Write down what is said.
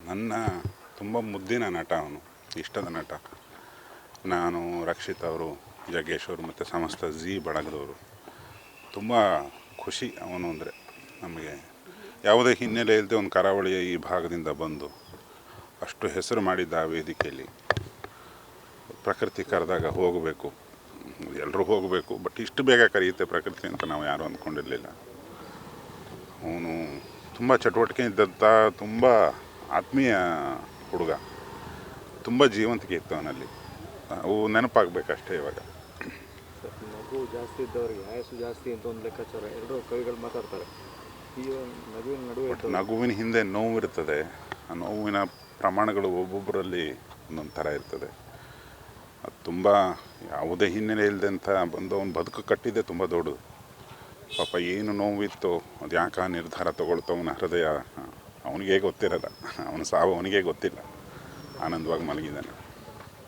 ನನ್ನ ತುಂಬ ಮುದ್ದಿನ ನಟ ಅವನು, ಇಷ್ಟದ ನಟ. ನಾನು, ರಕ್ಷಿತ್ ಅವರು, ಜಗ್ಗೇಶ್ ಅವರು ಮತ್ತು ಸಮಸ್ತ ಝೀ ಬಳಗದವರು ತುಂಬ ಖುಷಿ ಅವನು ಅಂದರೆ. ನಮಗೆ ಯಾವುದೇ ಹಿನ್ನೆಲೆ ಇಲ್ಲದೆ ಒಂದು ಕರಾವಳಿಯ ಈ ಭಾಗದಿಂದ ಬಂದು ಅಷ್ಟು ಹೆಸರು ಮಾಡಿದ್ದ ಆ ವೇದಿಕೆಯಲ್ಲಿ ಪ್ರಕೃತಿ ಕರೆದಾಗ ಹೋಗಬೇಕು, ಎಲ್ಲರೂ ಹೋಗಬೇಕು. ಬಟ್ ಇಷ್ಟು ಬೇಗ ಕರೆಯುತ್ತೆ ಪ್ರಕೃತಿ ಅಂತ ನಾವು ಯಾರೂ ಅಂದ್ಕೊಂಡಿರಲಿಲ್ಲ. ಅವನು ತುಂಬ ಚಟುವಟಿಕೆ ಇದ್ದಂಥ, ತುಂಬ ಆತ್ಮೀಯ ಹುಡುಗ, ತುಂಬ ಜೀವಂತಿಕೆ ಇತ್ತು ಅವನಲ್ಲಿ. ಅವು ನೆನಪಾಗಬೇಕಷ್ಟೇ ಇವಾಗ. ನಗು ಜಾಸ್ತಿ ಇದ್ದವ್ರಿಗೆ ಆಯಸ್ಸು ಜಾಸ್ತಿ ಅಂತ ಒಂದು ಲೆಕ್ಕಾಚಾರ ಎರಡೂ ಕವಿಗಳು ಮಾತಾಡ್ತಾರೆ. ಈ ನಗುವಿನ ನಡುವೆ ನಗುವಿನ ಹಿಂದೆ ನೋವಿರ್ತದೆ. ಆ ನೋವಿನ ಪ್ರಮಾಣಗಳು ಒಬ್ಬೊಬ್ಬರಲ್ಲಿ ಒಂದೊಂದು ಥರ ಇರ್ತದೆ. ಅದು ತುಂಬ ಯಾವುದೇ ಹಿನ್ನೆಲೆ ಇಲ್ಲದೆ ಅಂತ ಬಂದವನು ಬದುಕು ಕಟ್ಟಿದ್ದೆ ತುಂಬ ದೊಡ್ಡದು. ಪಾಪ ಏನು ನೋವಿತ್ತು, ಅದು ಯಾಕೆ ಆ ನಿರ್ಧಾರ ತೊಗೊಳ್ತವನ ಹೃದಯ ಅವನಿಗೇ ಗೊತ್ತಿರಲ್ಲ. ಅವನ ಸಾವು ಅವನಿಗೇ ಗೊತ್ತಿಲ್ಲ. ಆನಂದವಾಗಿ ಮಲಗಿದ್ದಾನೆ.